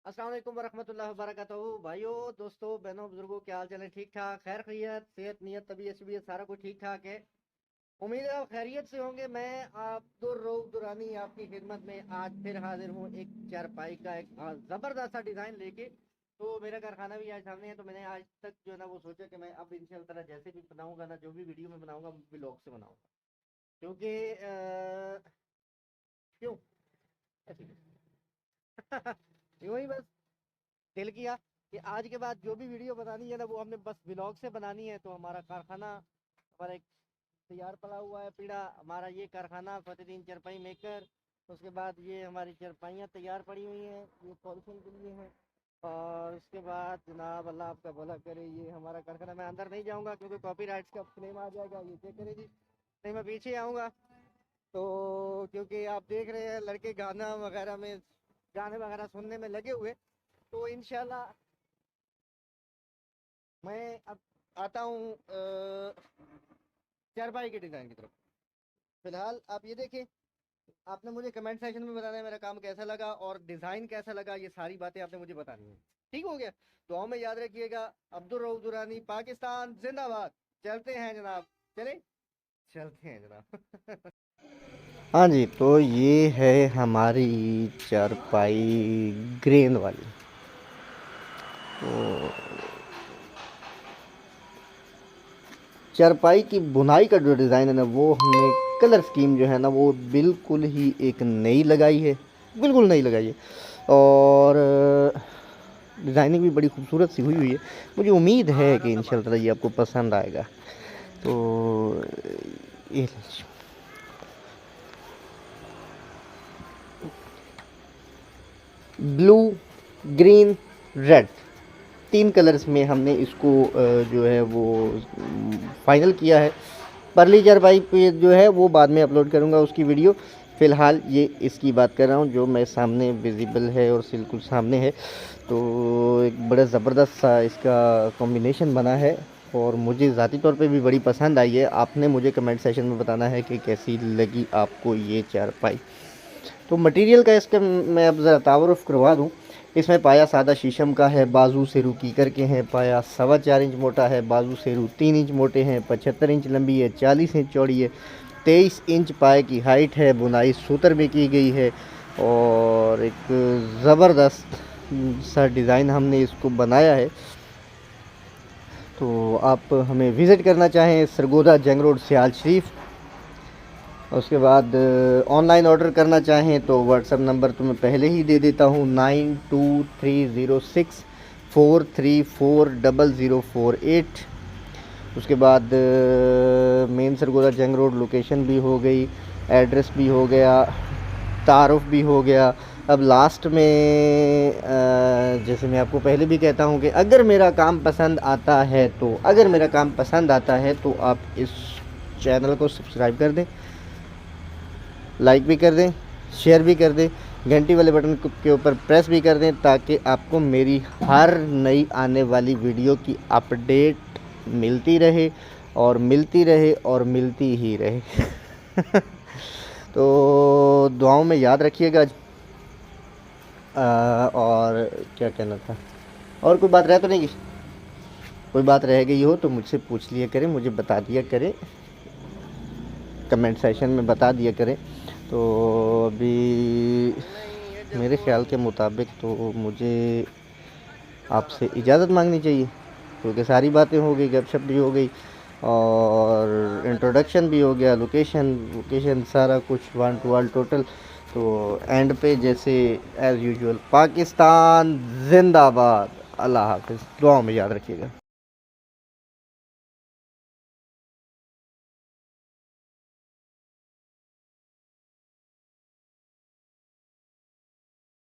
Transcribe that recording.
अस्सलाम वालेकुम वरहमतुल्लाहि वबरकातुहू। भाइयों दोस्तों बहनों बुजुर्गों, क्या हाल चाल है? ठीक ठाक, खैर खैरियत, सेहत नीयत तबीयत शबीयत सारा कुछ ठीक ठाक है। उम्मीद है आप खैरियत से होंगे। मैं अब्दुल रऊफ दुरानी आपकी खिदमत में आज फिर हाजिर हूँ एक चारपाई का एक ज़बरदस्त सा डिज़ाइन लेके। तो मेरा कारखाना भी आज सामने है, तो मैंने आज तक जो है ना वो सोचा कि मैं अब इंशाअल्लाह जैसे भी बनाऊंगा ना, जो भी वीडियो में बनाऊंगा व्लॉग से बनाऊंगा। क्योंकि क्यों ऐसे यूं ही बस दिल किया कि आज के बाद जो भी वीडियो बनानी है ना वो हमने बस व्लॉग से बनानी है। तो हमारा कारखाना हमारा एक तैयार पड़ा हुआ है पीड़ा, हमारा ये कारखाना फतेहदीन चारपाई मेकर। उसके बाद ये हमारी चारपाइयाँ तैयार पड़ी हुई हैं, ये पॉलिशिंग के लिए हैं। और उसके बाद जनाब अल्लाह आपका भला करे, ये हमारा कारखाना। मैं अंदर नहीं जाऊँगा क्योंकि कॉपीराइट्स का क्लेम आ जाएगा, ये चेक करें जी। नहीं, मैं पीछे आऊँगा तो, क्योंकि आप देख रहे हैं लड़के गाना वगैरह में, गाने वगैरह सुनने में लगे हुए। तो इंशाल्लाह मैं अब आता हूँ चारपाई के डिज़ाइन की तरफ। फिलहाल आप ये देखें, आपने मुझे कमेंट सेक्शन में बताना है मेरा काम कैसा लगा और डिज़ाइन कैसा लगा। ये सारी बातें आपने मुझे बतानी है, ठीक हो गया? दुआओं में याद रखिएगा। अब्दुल रऊफ दुरानी, पाकिस्तान जिंदाबाद। चलते हैं जनाब, चले चलते हैं जनाब। हाँ जी, तो ये है हमारी चारपाई ग्रेन वाली। तो चारपाई की बुनाई का जो डिज़ाइन है ना, वो हमने कलर स्कीम जो है ना वो बिल्कुल ही एक नई लगाई है, बिल्कुल नई लगाई है। और डिज़ाइनिंग भी बड़ी खूबसूरत सी हुई हुई है। मुझे उम्मीद है कि इंशाल्लाह ये आपको पसंद आएगा। तो ये ब्लू, ग्रीन, रेड, 3 कलर्स में हमने इसको जो है वो फाइनल किया है। परली चारपाई पे जो है वो बाद में अपलोड करूँगा उसकी वीडियो। फ़िलहाल ये इसकी बात कर रहा हूँ जो मैं सामने विजिबल है और बिल्कुल सामने है। तो एक बड़ा ज़बरदस्त सा इसका कॉम्बिनेशन बना है और मुझे ज़ाती तौर पे भी बड़ी पसंद आई है। आपने मुझे कमेंट सेक्शन में बताना है कि कैसी लगी आपको ये चारपाई। तो मटेरियल का इसका मैं अब ज़रा तारुफ़ करवा दूँ। इसमें पाया सादा शीशम का है, बाजू सेरू कीकर के हैं, पाया 4.25 इंच मोटा है, बाजू सेरू 3 इंच मोटे हैं, 75 इंच लंबी है, 40 इंच चौड़ी है, 23 इंच पाए की हाइट है, बुनाई सूतर में की गई है। और एक ज़बरदस्त सा डिज़ाइन हमने इसको बनाया है। तो आप हमें विज़िट करना चाहें सरगोदा जंग रोड सियाल शरीफ। उसके बाद ऑनलाइन ऑर्डर करना चाहें तो व्हाट्सअप नंबर तो मैं पहले ही दे देता हूँ, 923064340048। उसके बाद मेन सरगोदा जंग रोड लोकेशन भी हो गई, एड्रेस भी हो गया, तारुफ भी हो गया। अब लास्ट में जैसे मैं आपको पहले भी कहता हूँ कि अगर मेरा काम पसंद आता है तो, अगर मेरा काम पसंद आता है तो आप इस चैनल को सब्सक्राइब कर दें, लाइक भी कर दें, शेयर भी कर दें, घंटी वाले बटन के ऊपर प्रेस भी कर दें ताकि आपको मेरी हर नई आने वाली वीडियो की अपडेट मिलती रहे और मिलती रहे और मिलती ही रहे। तो दुआओं में याद रखिएगा। और क्या कहना था, और कोई बात रह तो नहीं गई? कोई बात रह गई हो तो मुझसे पूछ लिया करें, मुझे बता दिया करें, कमेंट सेक्शन में बता दिया करें। तो अभी मेरे ख़्याल के मुताबिक तो मुझे आपसे इजाज़त मांगनी चाहिए क्योंकि सारी बातें हो गई, गपशप भी हो गई और इंट्रोडक्शन भी हो गया, लोकेशन सारा कुछ वन टू वन टोटल। तो एंड पे जैसे एज़ यूजुअल, पाकिस्तान जिंदाबाद। अल्लाह हाफ़िज़, दुआओं में याद रखिएगा।